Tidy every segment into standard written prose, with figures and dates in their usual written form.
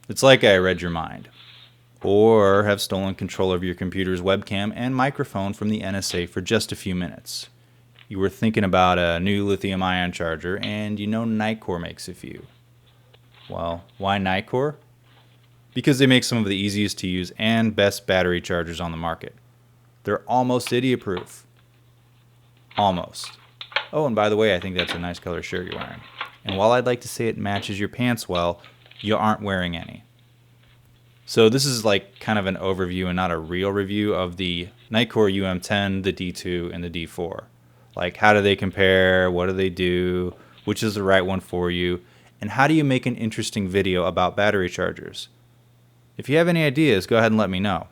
It's like I read your mind, or have stolen control of your computer's webcam and microphone from the NSA for just a few minutes. You were thinking about a new lithium-ion charger, and you know Nitecore makes a few. Well, why Nitecore? Because they make some of the easiest to use and best battery chargers on the market. They're almost idiot-proof. Almost. Oh, and by the way, I think that's a nice color shirt you're wearing. And while I'd like to say it matches your pants well, you aren't wearing any. So this is like kind of an overview and not a real review of the Nitecore UM10, the D2, and the D4. Like, how do they compare? What do they do? Which is the right one for you? And how do you make an interesting video about battery chargers? If you have any ideas, go ahead and let me know.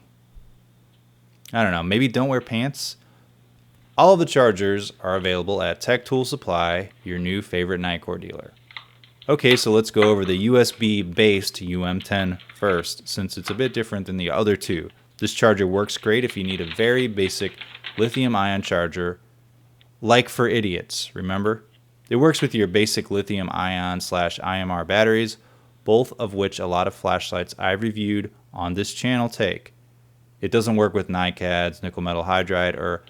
I don't know, maybe don't wear pants? All of the chargers are available at Tech Tool Supply, your new favorite Nitecore dealer. Okay, so let's go over the USB-based UM10 first, since it's a bit different than the other two. This charger works great if you need a very basic lithium-ion charger, like for idiots, remember? It works with your basic lithium-ion/IMR batteries, both of which a lot of flashlights I've reviewed on this channel take. It doesn't work with NiCads, nickel metal hydride, or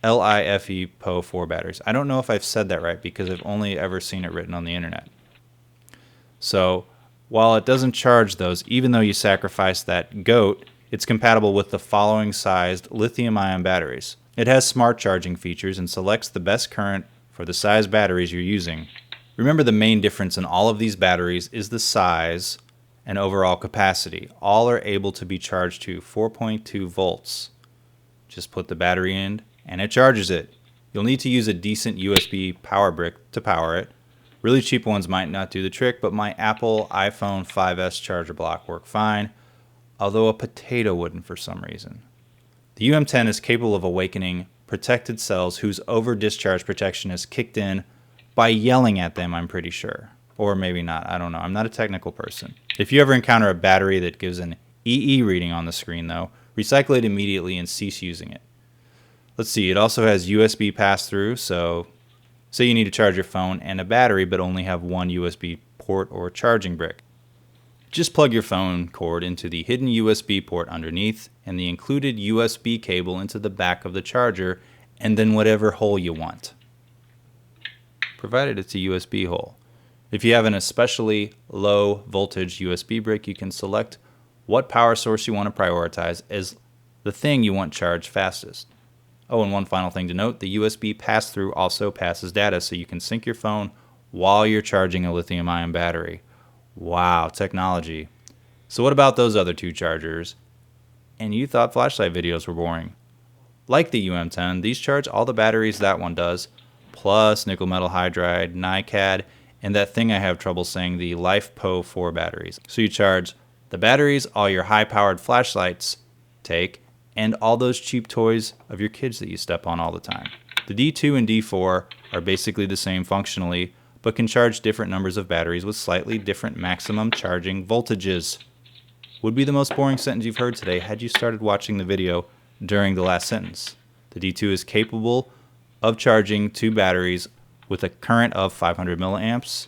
LiFe PO4 batteries. I don't know if I've said that right because I've only ever seen it written on the internet. So while it doesn't charge those, even though you sacrifice that goat, it's compatible with the following sized lithium-ion batteries. It has smart charging features and selects the best current for the size batteries you're using. Remember, the main difference in all of these batteries is the size and overall capacity. All are able to be charged to 4.2 volts. Just put the battery in and it charges it. You'll need to use a decent USB power brick to power it. Really cheap ones might not do the trick, but my Apple iPhone 5S charger block worked fine, although a potato wouldn't for some reason. The UM10 is capable of awakening protected cells whose over-discharge protection is kicked in by yelling at them, I'm pretty sure. Or maybe not, I don't know. I'm not a technical person. If you ever encounter a battery that gives an EE reading on the screen, though, recycle it immediately and cease using it. Let's see, it also has USB pass-through, so say you need to charge your phone and a battery but only have one USB port or charging brick. Just plug your phone cord into the hidden USB port underneath and the included USB cable into the back of the charger, and then whatever hole you want, provided it's a USB hole. If you have an especially low voltage USB brick, you can select what power source you want to prioritize as the thing you want charged fastest. Oh, and one final thing to note, the USB pass-through also passes data, so you can sync your phone while you're charging a lithium-ion battery. Wow, technology. So what about those other two chargers? And you thought flashlight videos were boring. Like the UM10, these charge all the batteries that one does, plus nickel metal hydride, NiCad, and that thing I have trouble saying, the LiFe PO4 batteries. So you charge the batteries all your high-powered flashlights take, and all those cheap toys of your kids that you step on all the time. The D2 and D4 are basically the same functionally, but can charge different numbers of batteries with slightly different maximum charging voltages. Would be the most boring sentence you've heard today had you started watching the video during the last sentence. The D2 is capable of charging two batteries with a current of 500 milliamps.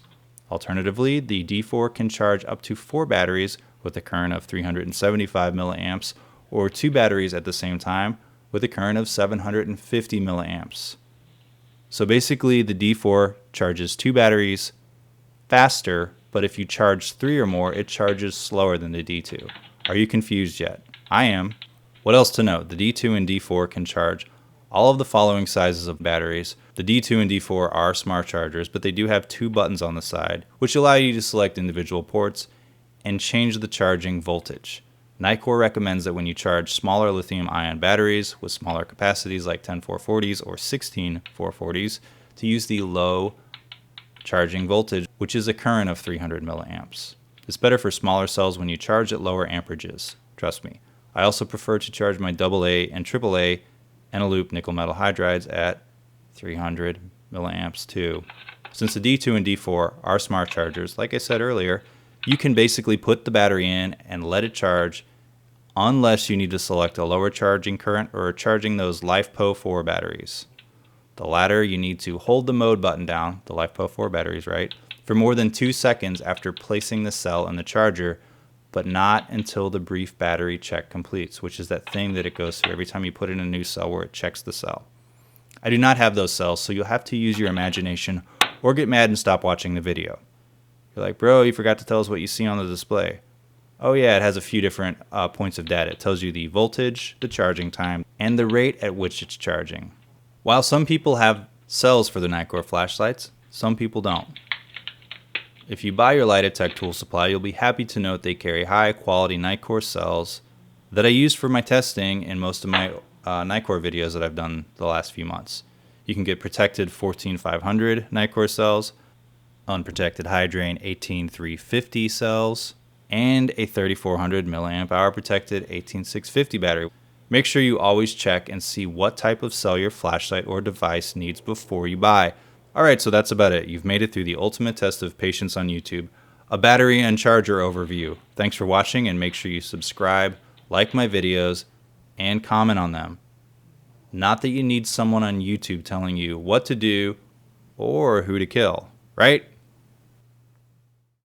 Alternatively, the D4 can charge up to 4 batteries with a current of 375 milliamps, or 2 batteries at the same time with a current of 750 milliamps. So basically the D4 charges 2 batteries faster, but if you charge 3 or more, it charges slower than the D2. Are you confused yet? I am. What else to note? The D2 and D4 can charge all of the following sizes of batteries. The D2 and D4 are smart chargers, but they do have 2 buttons on the side, which allow you to select individual ports and change the charging voltage. Nitecore recommends that when you charge smaller lithium-ion batteries with smaller capacities like 10 440s or 16 440s to use the low charging voltage, which is a current of 300 milliamps. It's better for smaller cells when you charge at lower amperages. Trust me. I also prefer to charge my AA and AAA Eneloop nickel metal hydrides at 300 milliamps too. Since the D2 and D4 are smart chargers, like I said earlier, you can basically put the battery in and let it charge unless you need to select a lower charging current or charging those LiFe PO4 batteries. The latter, you need to hold the mode button down, the LiFe PO4 batteries, right, for more than 2 seconds after placing the cell in the charger but not until the brief battery check completes, which is that thing that it goes through every time you put in a new cell where it checks the cell. I do not have those cells, so you'll have to use your imagination or get mad and stop watching the video. You're like, bro, you forgot to tell us what you see on the display. Oh yeah, it has a few different points of data. It tells you the voltage, the charging time, and the rate at which it's charging. While some people have cells for the Nitecore flashlights, some people don't. If you buy your Lightatech tool supply, you'll be happy to note they carry high quality Nitecore cells that I used for my testing in most of my Nitecore videos that I've done the last few months. You can get protected 14500 Nitecore cells, unprotected high drain 18350 cells, and a 3400 milliamp hour protected 18650 battery. Make sure you always check and see what type of cell your flashlight or device needs before you buy. Alright, so that's about it. You've made it through the ultimate test of patience on YouTube, a battery and charger overview. Thanks for watching, and make sure you subscribe, like my videos, and comment on them. Not that you need someone on YouTube telling you what to do or who to kill, right?